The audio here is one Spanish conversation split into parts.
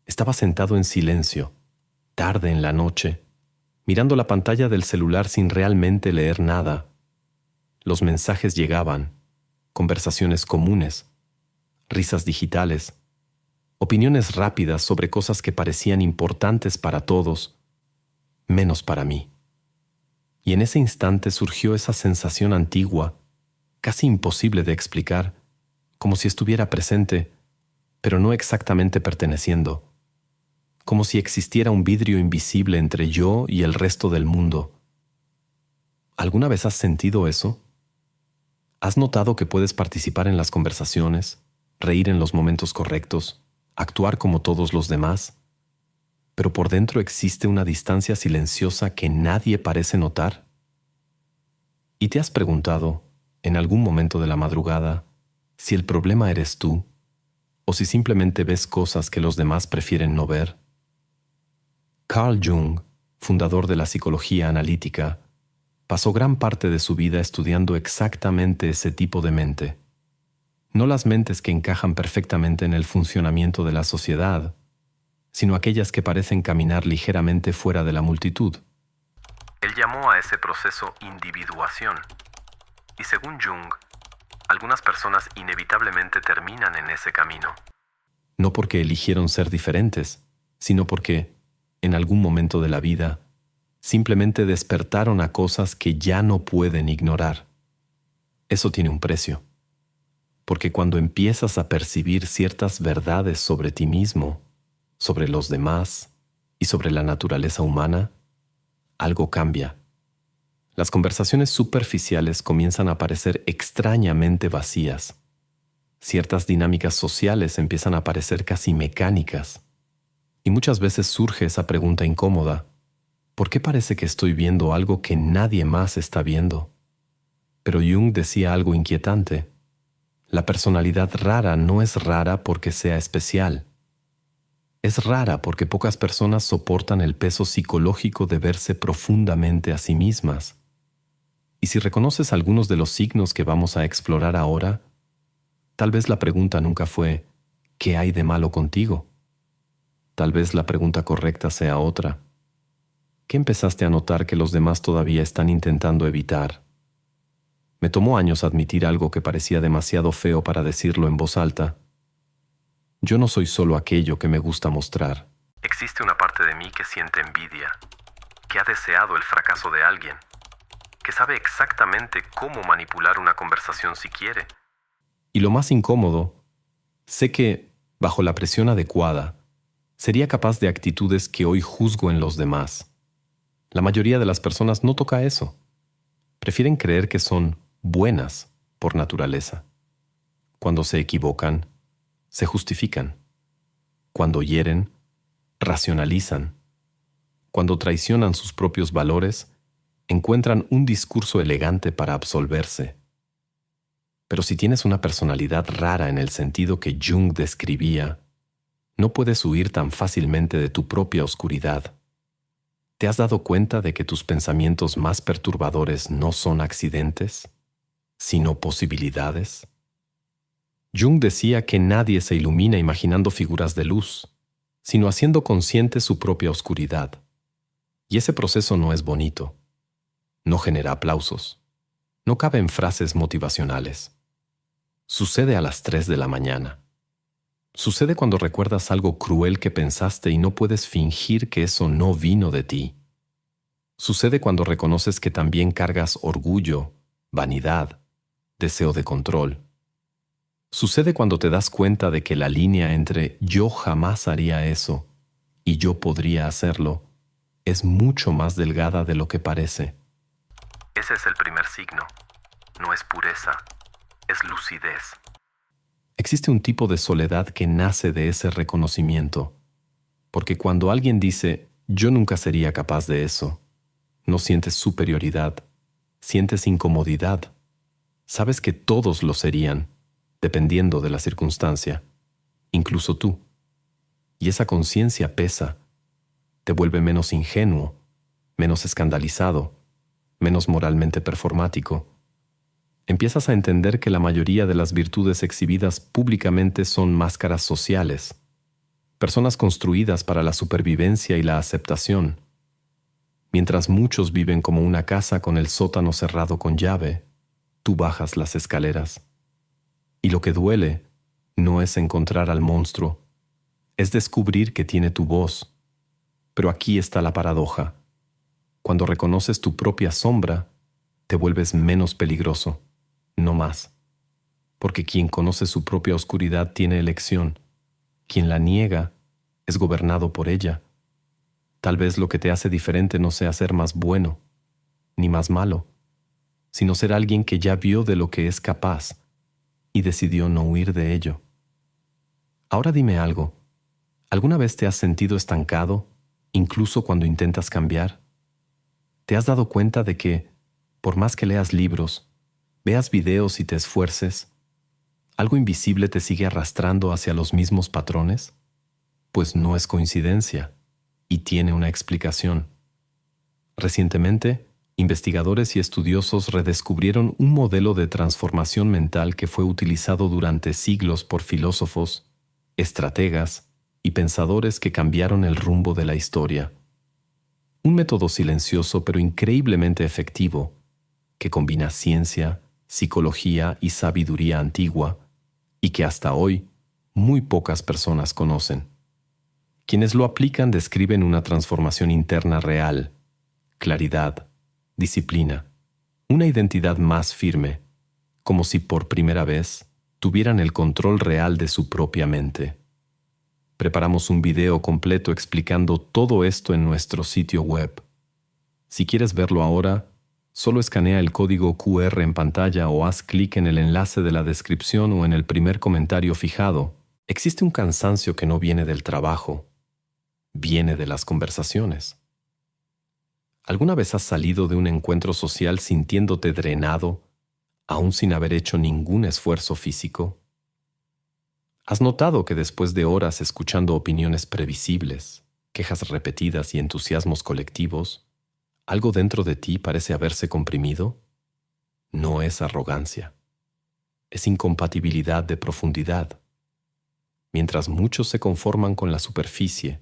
Estaba sentado en silencio, tarde en la noche, mirando la pantalla del celular sin realmente leer nada. Los mensajes llegaban, conversaciones comunes, risas digitales, opiniones rápidas sobre cosas que parecían importantes para todos, menos para mí. Y en ese instante surgió esa sensación antigua, casi imposible de explicar, como si estuviera presente, pero no exactamente perteneciendo, como si existiera un vidrio invisible entre yo y el resto del mundo. ¿Alguna vez has sentido eso? ¿Has notado que puedes participar en las conversaciones, reír en los momentos correctos, actuar como todos los demás, pero por dentro existe una distancia silenciosa que nadie parece notar? ¿Y te has preguntado, en algún momento de la madrugada, si el problema eres tú, o si simplemente ves cosas que los demás prefieren no ver? Carl Jung, fundador de la psicología analítica, pasó gran parte de su vida estudiando exactamente ese tipo de mente. No las mentes que encajan perfectamente en el funcionamiento de la sociedad, sino aquellas que parecen caminar ligeramente fuera de la multitud. Él llamó a ese proceso individuación. Y según Jung, algunas personas inevitablemente terminan en ese camino. No porque eligieron ser diferentes, sino porque, en algún momento de la vida, simplemente despertaron a cosas que ya no pueden ignorar. Eso tiene un precio, porque cuando empiezas a percibir ciertas verdades sobre ti mismo, sobre los demás y sobre la naturaleza humana, algo cambia. Las conversaciones superficiales comienzan a parecer extrañamente vacías. Ciertas dinámicas sociales empiezan a parecer casi mecánicas. Y muchas veces surge esa pregunta incómoda: ¿por qué parece que estoy viendo algo que nadie más está viendo? Pero Jung decía algo inquietante. La personalidad rara no es rara porque sea especial. Es rara porque pocas personas soportan el peso psicológico de verse profundamente a sí mismas. Y si reconoces algunos de los signos que vamos a explorar ahora, tal vez la pregunta nunca fue ¿qué hay de malo contigo? Tal vez la pregunta correcta sea otra. ¿Qué empezaste a notar que los demás todavía están intentando evitar? Me tomó años admitir algo que parecía demasiado feo para decirlo en voz alta. Yo no soy solo aquello que me gusta mostrar. Existe una parte de mí que siente envidia, que ha deseado el fracaso de alguien, que sabe exactamente cómo manipular una conversación si quiere. Y lo más incómodo, sé que, bajo la presión adecuada, sería capaz de actitudes que hoy juzgo en los demás. La mayoría de las personas no toca eso. Prefieren creer que son buenas por naturaleza. Cuando se equivocan, se justifican. Cuando hieren, racionalizan. Cuando traicionan sus propios valores, encuentran un discurso elegante para absolverse. Pero si tienes una personalidad rara en el sentido que Jung describía, no puedes huir tan fácilmente de tu propia oscuridad. ¿Te has dado cuenta de que tus pensamientos más perturbadores no son accidentes, sino posibilidades? Jung decía que nadie se ilumina imaginando figuras de luz, sino haciendo consciente su propia oscuridad. Y ese proceso no es bonito. No genera aplausos. No cabe en frases motivacionales. Sucede a las 3 de la mañana. Sucede cuando recuerdas algo cruel que pensaste y no puedes fingir que eso no vino de ti. Sucede cuando reconoces que también cargas orgullo, vanidad, deseo de control. Sucede cuando te das cuenta de que la línea entre yo jamás haría eso y yo podría hacerlo es mucho más delgada de lo que parece. Ese es el primer signo. No es pureza, es lucidez. Existe un tipo de soledad que nace de ese reconocimiento, porque cuando alguien dice, yo nunca sería capaz de eso, no sientes superioridad, sientes incomodidad. Sabes que todos lo serían, dependiendo de la circunstancia, incluso tú. Y esa conciencia pesa, te vuelve menos ingenuo, menos escandalizado, menos moralmente performático. Empiezas a entender que la mayoría de las virtudes exhibidas públicamente son máscaras sociales, personas construidas para la supervivencia y la aceptación. Mientras muchos viven como una casa con el sótano cerrado con llave, tú bajas las escaleras. Y lo que duele no es encontrar al monstruo, es descubrir que tiene tu voz. Pero aquí está la paradoja. Cuando reconoces tu propia sombra, te vuelves menos peligroso, no más. Porque quien conoce su propia oscuridad tiene elección. Quien la niega es gobernado por ella. Tal vez lo que te hace diferente no sea ser más bueno, ni más malo, sino ser alguien que ya vio de lo que es capaz y decidió no huir de ello. Ahora dime algo. ¿Alguna vez te has sentido estancado, incluso cuando intentas cambiar? ¿Te has dado cuenta de que, por más que leas libros, veas videos y te esfuerces, algo invisible te sigue arrastrando hacia los mismos patrones? Pues no es coincidencia, y tiene una explicación. Recientemente, investigadores y estudiosos redescubrieron un modelo de transformación mental que fue utilizado durante siglos por filósofos, estrategas y pensadores que cambiaron el rumbo de la historia. Un método silencioso pero increíblemente efectivo, que combina ciencia, psicología y sabiduría antigua, y que hasta hoy muy pocas personas conocen. Quienes lo aplican describen una transformación interna real, claridad, disciplina, una identidad más firme, como si por primera vez tuvieran el control real de su propia mente. Preparamos un video completo explicando todo esto en nuestro sitio web. Si quieres verlo ahora, solo escanea el código QR en pantalla o haz clic en el enlace de la descripción o en el primer comentario fijado. Existe un cansancio que no viene del trabajo, viene de las conversaciones. ¿Alguna vez has salido de un encuentro social sintiéndote drenado, aún sin haber hecho ningún esfuerzo físico? ¿Has notado que después de horas escuchando opiniones previsibles, quejas repetidas y entusiasmos colectivos, algo dentro de ti parece haberse comprimido? No es arrogancia. Es incompatibilidad de profundidad. Mientras muchos se conforman con la superficie,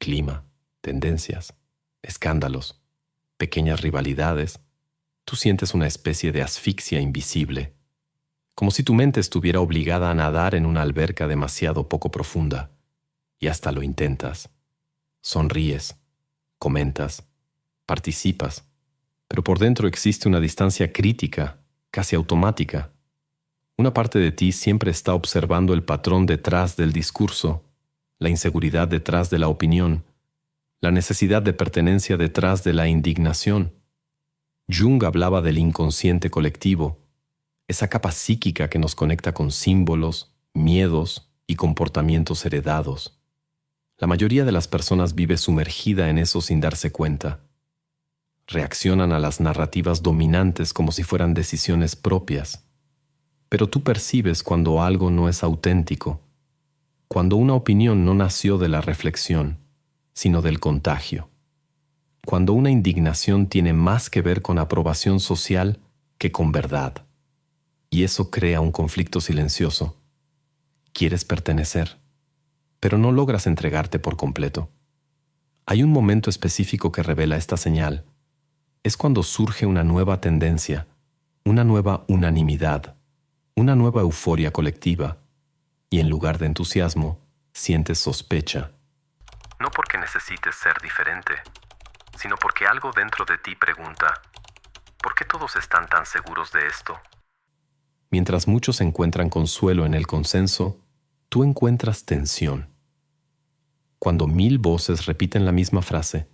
clima, tendencias, escándalos, pequeñas rivalidades, tú sientes una especie de asfixia invisible, como si tu mente estuviera obligada a nadar en una alberca demasiado poco profunda, y hasta lo intentas. Sonríes, comentas, participas, pero por dentro existe una distancia crítica, casi automática. Una parte de ti siempre está observando el patrón detrás del discurso, la inseguridad detrás de la opinión, la necesidad de pertenencia detrás de la indignación. Jung hablaba del inconsciente colectivo, esa capa psíquica que nos conecta con símbolos, miedos y comportamientos heredados. La mayoría de las personas vive sumergida en eso sin darse cuenta. Reaccionan a las narrativas dominantes como si fueran decisiones propias. Pero tú percibes cuando algo no es auténtico, cuando una opinión no nació de la reflexión, sino del contagio, cuando una indignación tiene más que ver con aprobación social que con verdad. Y eso crea un conflicto silencioso. Quieres pertenecer, pero no logras entregarte por completo. Hay un momento específico que revela esta señal. Es cuando surge una nueva tendencia, una nueva unanimidad, una nueva euforia colectiva, y en lugar de entusiasmo, sientes sospecha. No porque necesites ser diferente, sino porque algo dentro de ti pregunta, ¿por qué todos están tan seguros de esto? Mientras muchos encuentran consuelo en el consenso, tú encuentras tensión. Cuando 1000 voces repiten la misma frase,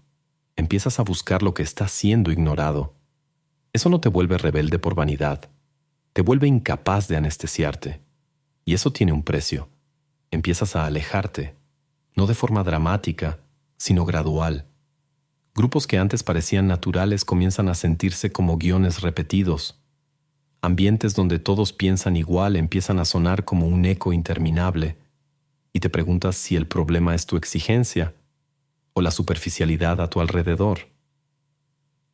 empiezas a buscar lo que está siendo ignorado. Eso no te vuelve rebelde por vanidad, te vuelve incapaz de anestesiarte. Y eso tiene un precio. Empiezas a alejarte, no de forma dramática, sino gradual. Grupos que antes parecían naturales comienzan a sentirse como guiones repetidos. Ambientes donde todos piensan igual empiezan a sonar como un eco interminable, y te preguntas si el problema es tu exigencia o la superficialidad a tu alrededor.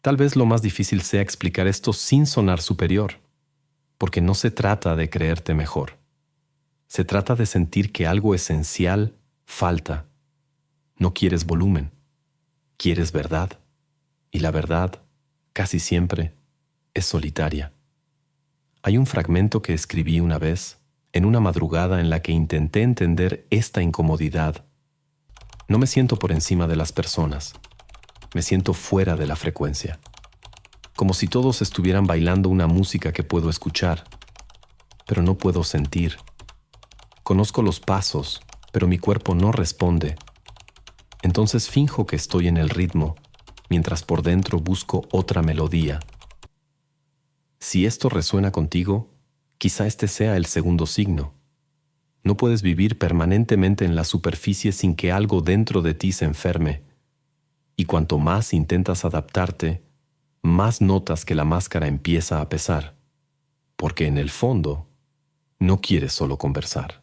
Tal vez lo más difícil sea explicar esto sin sonar superior, porque no se trata de creerte mejor. Se trata de sentir que algo esencial falta. No quieres volumen, quieres verdad. Y la verdad, casi siempre, es solitaria. Hay un fragmento que escribí una vez, en una madrugada en la que intenté entender esta incomodidad. No me siento por encima de las personas, me siento fuera de la frecuencia. Como si todos estuvieran bailando una música que puedo escuchar, pero no puedo sentir. Conozco los pasos, pero mi cuerpo no responde. Entonces finjo que estoy en el ritmo, mientras por dentro busco otra melodía. Si esto resuena contigo, quizá este sea el segundo signo. No puedes vivir permanentemente en la superficie sin que algo dentro de ti se enferme. Y cuanto más intentas adaptarte, más notas que la máscara empieza a pesar. Porque en el fondo, no quieres solo conversar.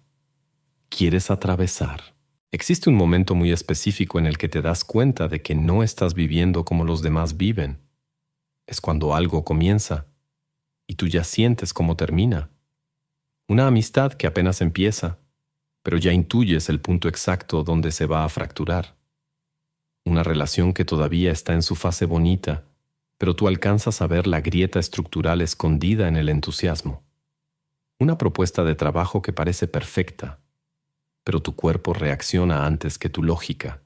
Quieres atravesar. Existe un momento muy específico en el que te das cuenta de que no estás viviendo como los demás viven. Es cuando algo comienza y tú ya sientes cómo termina. Una amistad que apenas empieza, pero ya intuyes el punto exacto donde se va a fracturar. Una relación que todavía está en su fase bonita, pero tú alcanzas a ver la grieta estructural escondida en el entusiasmo. Una propuesta de trabajo que parece perfecta, pero tu cuerpo reacciona antes que tu lógica.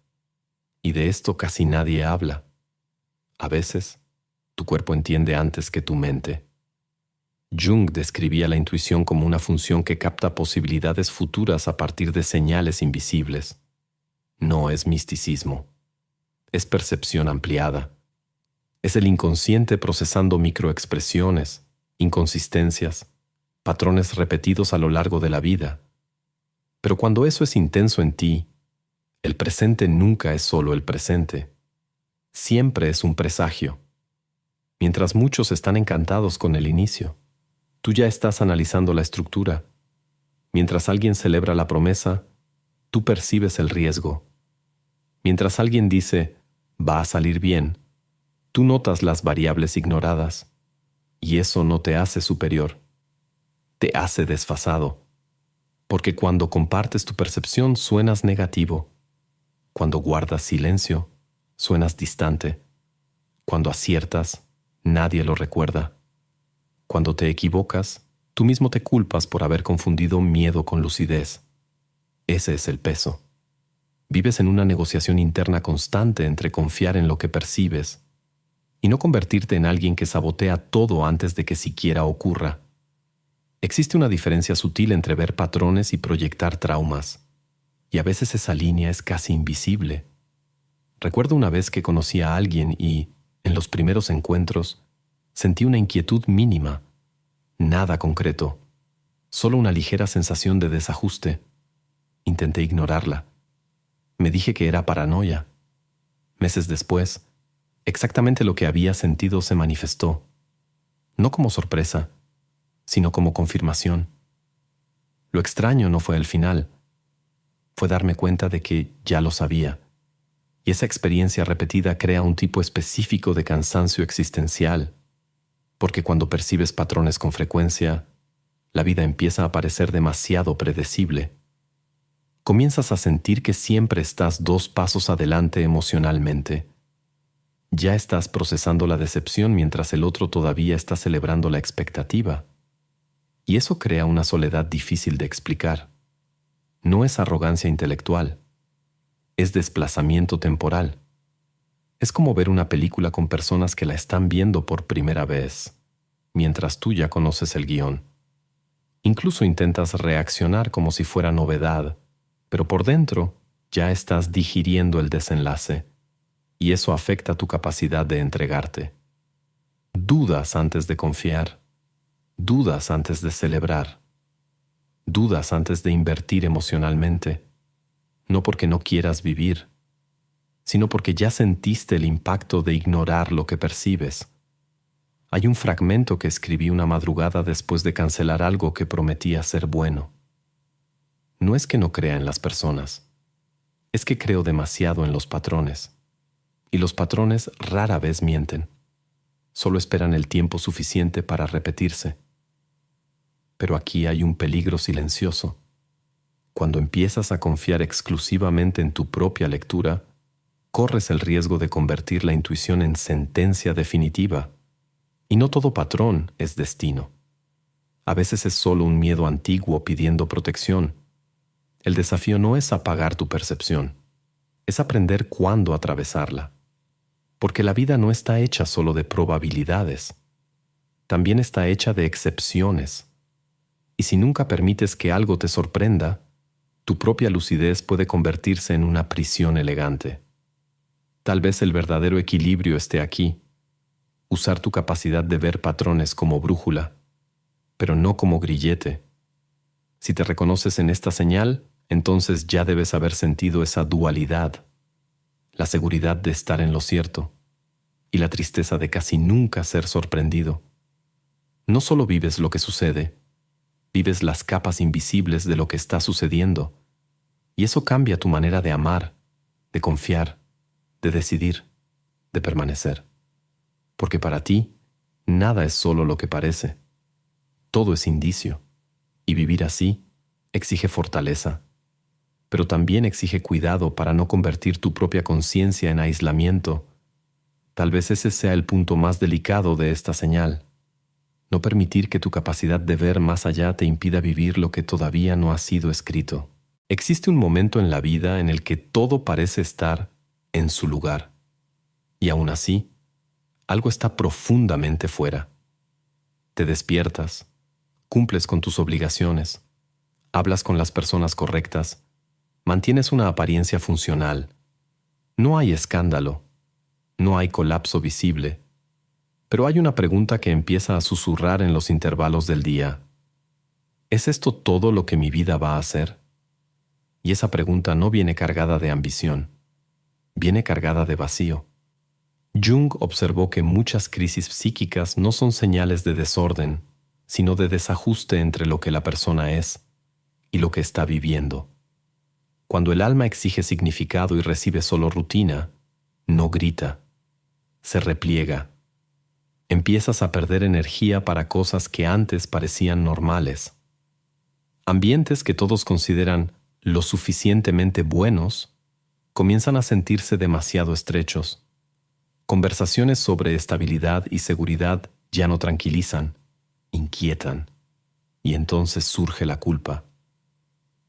Y de esto casi nadie habla. A veces, tu cuerpo entiende antes que tu mente. Jung describía la intuición como una función que capta posibilidades futuras a partir de señales invisibles. No es misticismo. Es percepción ampliada. Es el inconsciente procesando microexpresiones, inconsistencias, patrones repetidos a lo largo de la vida. Pero cuando eso es intenso en ti, el presente nunca es solo el presente. Siempre es un presagio. Mientras muchos están encantados con el inicio, tú ya estás analizando la estructura. Mientras alguien celebra la promesa, tú percibes el riesgo. Mientras alguien dice, va a salir bien, tú notas las variables ignoradas. Y eso no te hace superior, te hace desfasado. Porque cuando compartes tu percepción suenas negativo. Cuando guardas silencio, suenas distante. Cuando aciertas, nadie lo recuerda. Cuando te equivocas, tú mismo te culpas por haber confundido miedo con lucidez. Ese es el peso. Vives en una negociación interna constante entre confiar en lo que percibes y no convertirte en alguien que sabotea todo antes de que siquiera ocurra. Existe una diferencia sutil entre ver patrones y proyectar traumas, y a veces esa línea es casi invisible. Recuerdo una vez que conocí a alguien y, en los primeros encuentros, sentí una inquietud mínima, nada concreto, solo una ligera sensación de desajuste. Intenté ignorarla. Me dije que era paranoia. Meses después, exactamente lo que había sentido se manifestó, no como sorpresa, sino como confirmación. Lo extraño no fue el final, fue darme cuenta de que ya lo sabía, y esa experiencia repetida crea un tipo específico de cansancio existencial, porque cuando percibes patrones con frecuencia, la vida empieza a parecer demasiado predecible. Comienzas a sentir que siempre estás 2 pasos adelante emocionalmente. Ya estás procesando la decepción mientras el otro todavía está celebrando la expectativa. Y eso crea una soledad difícil de explicar. No es arrogancia intelectual, es desplazamiento temporal. Es como ver una película con personas que la están viendo por primera vez, mientras tú ya conoces el guión. Incluso intentas reaccionar como si fuera novedad, pero por dentro ya estás digiriendo el desenlace, y eso afecta tu capacidad de entregarte. Dudas antes de confiar. Dudas antes de celebrar. Dudas antes de invertir emocionalmente. No porque no quieras vivir, sino porque ya sentiste el impacto de ignorar lo que percibes. Hay un fragmento que escribí una madrugada después de cancelar algo que prometía ser bueno. No es que no crea en las personas, es que creo demasiado en los patrones. Y los patrones rara vez mienten. Solo esperan el tiempo suficiente para repetirse. Pero aquí hay un peligro silencioso. Cuando empiezas a confiar exclusivamente en tu propia lectura, corres el riesgo de convertir la intuición en sentencia definitiva. Y no todo patrón es destino. A veces es solo un miedo antiguo pidiendo protección. El desafío no es apagar tu percepción, es aprender cuándo atravesarla. Porque la vida no está hecha solo de probabilidades, también está hecha de excepciones. Y si nunca permites que algo te sorprenda, tu propia lucidez puede convertirse en una prisión elegante. Tal vez el verdadero equilibrio esté aquí, usar tu capacidad de ver patrones como brújula, pero no como grillete. Si te reconoces en esta señal, entonces ya debes haber sentido esa dualidad, la seguridad de estar en lo cierto y la tristeza de casi nunca ser sorprendido. No solo vives lo que sucede, vives las capas invisibles de lo que está sucediendo, y eso cambia tu manera de amar, de confiar, de decidir, de permanecer. Porque para ti, nada es solo lo que parece. Todo es indicio, y vivir así exige fortaleza, pero también exige cuidado para no convertir tu propia conciencia en aislamiento. Tal vez ese sea el punto más delicado de esta señal. No permitir que tu capacidad de ver más allá te impida vivir lo que todavía no ha sido escrito. Existe un momento en la vida en el que todo parece estar en su lugar, y aún así, algo está profundamente fuera. Te despiertas, cumples con tus obligaciones, hablas con las personas correctas, mantienes una apariencia funcional. No hay escándalo, no hay colapso visible, pero hay una pregunta que empieza a susurrar en los intervalos del día. ¿Es esto todo lo que mi vida va a ser? Y esa pregunta no viene cargada de ambición, viene cargada de vacío. Jung observó que muchas crisis psíquicas no son señales de desorden, sino de desajuste entre lo que la persona es y lo que está viviendo. Cuando el alma exige significado y recibe solo rutina, no grita, se repliega. Empiezas a perder energía para cosas que antes parecían normales. Ambientes que todos consideran lo suficientemente buenos comienzan a sentirse demasiado estrechos. Conversaciones sobre estabilidad y seguridad ya no tranquilizan, inquietan, y entonces surge la culpa.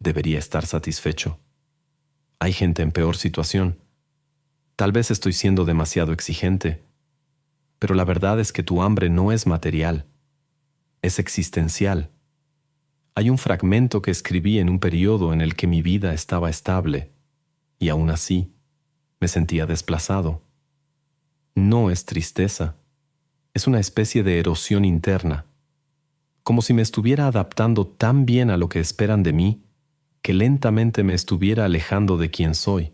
Debería estar satisfecho. Hay gente en peor situación. Tal vez estoy siendo demasiado exigente, pero la verdad es que tu hambre no es material, es existencial. Hay un fragmento que escribí en un periodo en el que mi vida estaba estable, y aún así me sentía desplazado. No es tristeza, es una especie de erosión interna, como si me estuviera adaptando tan bien a lo que esperan de mí, que lentamente me estuviera alejando de quien soy.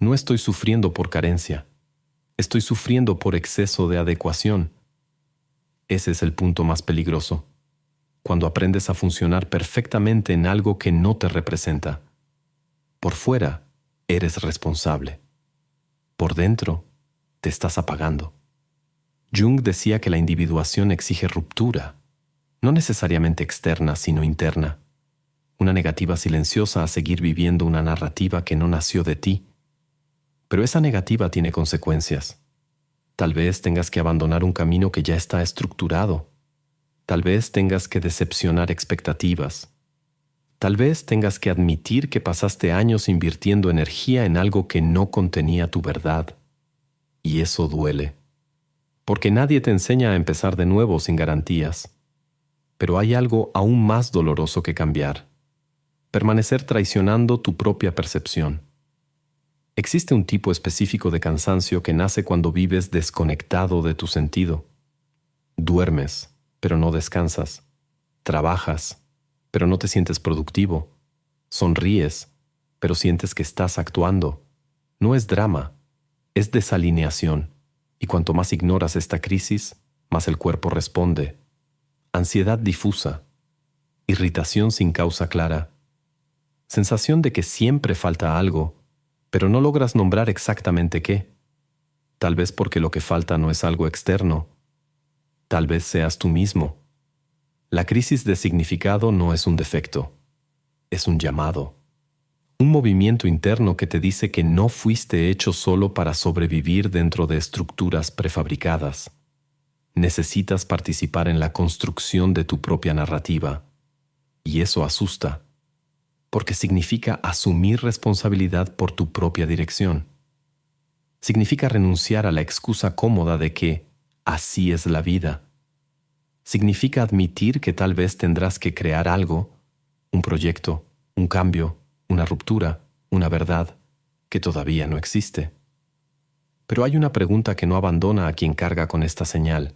No estoy sufriendo por carencia, estoy sufriendo por exceso de adecuación. Ese es el punto más peligroso, cuando aprendes a funcionar perfectamente en algo que no te representa. Por fuera, eres responsable. Por dentro, te estás apagando. Jung decía que la individuación exige ruptura, no necesariamente externa, sino interna. Una negativa silenciosa a seguir viviendo una narrativa que no nació de ti. Pero esa negativa tiene consecuencias. Tal vez tengas que abandonar un camino que ya está estructurado. Tal vez tengas que decepcionar expectativas. Tal vez tengas que admitir que pasaste años invirtiendo energía en algo que no contenía tu verdad. Y eso duele. Porque nadie te enseña a empezar de nuevo sin garantías. Pero hay algo aún más doloroso que cambiar. Permanecer traicionando tu propia percepción. Existe un tipo específico de cansancio que nace cuando vives desconectado de tu sentido. Duermes, pero no descansas. Trabajas, pero no te sientes productivo. Sonríes, pero sientes que estás actuando. No es drama, es desalineación. Y cuanto más ignoras esta crisis, más el cuerpo responde. Ansiedad difusa, irritación sin causa clara, sensación de que siempre falta algo, pero no logras nombrar exactamente qué. Tal vez porque lo que falta no es algo externo. Tal vez seas tú mismo. La crisis de significado no es un defecto. es un llamado, un movimiento interno que te dice que no fuiste hecho solo para sobrevivir dentro de estructuras prefabricadas. Necesitas participar en la construcción de tu propia narrativa. Y eso asusta, porque significa asumir responsabilidad por tu propia dirección. Significa renunciar a la excusa cómoda de que así es la vida. Significa admitir que tal vez tendrás que crear algo, un proyecto, un cambio, una ruptura, una verdad, que todavía no existe. Pero hay una pregunta que no abandona a quien carga con esta señal.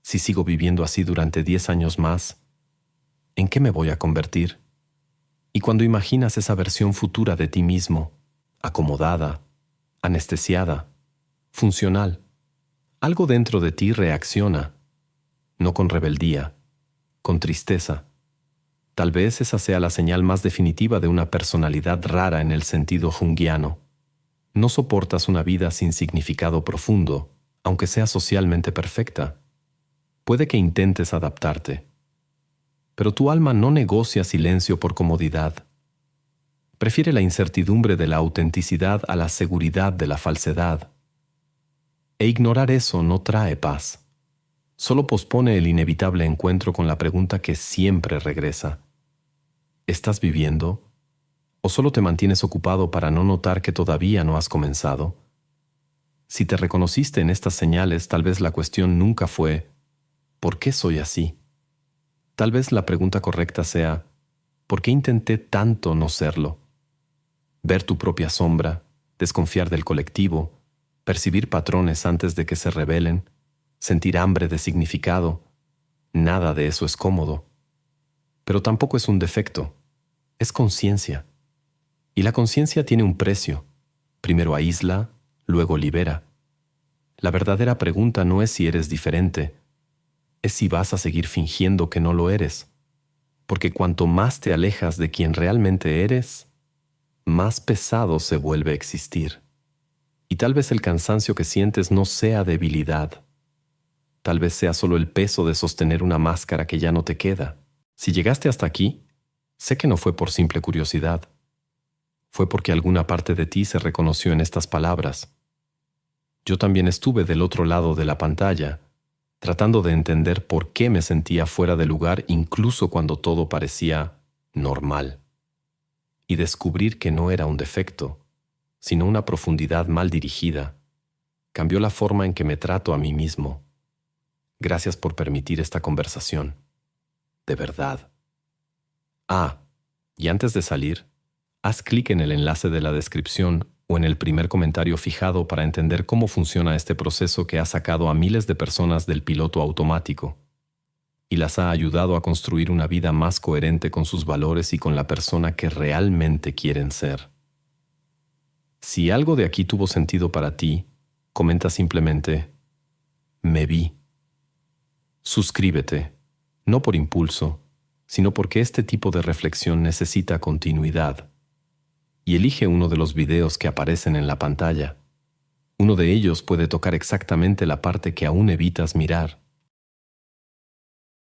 Si sigo viviendo así durante 10 años más, ¿en qué me voy a convertir? Y cuando imaginas esa versión futura de ti mismo, acomodada, anestesiada, funcional, algo dentro de ti reacciona, no con rebeldía, con tristeza. Tal vez esa sea la señal más definitiva de una personalidad rara en el sentido junguiano. No soportas una vida sin significado profundo, aunque sea socialmente perfecta. Puede que intentes adaptarte, pero tu alma no negocia silencio por comodidad. Prefiere la incertidumbre de la autenticidad a la seguridad de la falsedad. E ignorar eso no trae paz. Solo pospone el inevitable encuentro con la pregunta que siempre regresa. ¿Estás viviendo? ¿O solo te mantienes ocupado para no notar que todavía no has comenzado? Si te reconociste en estas señales, tal vez la cuestión nunca fue ¿por qué soy así? Tal vez la pregunta correcta sea ¿por qué intenté tanto no serlo? Ver tu propia sombra, desconfiar del colectivo, percibir patrones antes de que se revelen, sentir hambre de significado, nada de eso es cómodo. Pero tampoco es un defecto, es conciencia. Y la conciencia tiene un precio. Primero aísla, luego libera. La verdadera pregunta no es si eres diferente, es si vas a seguir fingiendo que no lo eres. Porque cuanto más te alejas de quien realmente eres, más pesado se vuelve existir. Y tal vez el cansancio que sientes no sea debilidad. Tal vez sea solo el peso de sostener una máscara que ya no te queda. Si llegaste hasta aquí, sé que no fue por simple curiosidad. Fue porque alguna parte de ti se reconoció en estas palabras. Yo también estuve del otro lado de la pantalla, tratando de entender por qué me sentía fuera de lugar incluso cuando todo parecía normal. Y descubrir que no era un defecto, sino una profundidad mal dirigida, cambió la forma en que me trato a mí mismo. Gracias por permitir esta conversación. De verdad. Y antes de salir, haz clic en el enlace de la descripción o en el primer comentario fijado para entender cómo funciona este proceso que ha sacado a miles de personas del piloto automático y las ha ayudado a construir una vida más coherente con sus valores y con la persona que realmente quieren ser. Si algo de aquí tuvo sentido para ti, comenta simplemente, me vi. Suscríbete, no por impulso, sino porque este tipo de reflexión necesita continuidad. Y elige uno de los videos que aparecen en la pantalla. Uno de ellos puede tocar exactamente la parte que aún evitas mirar.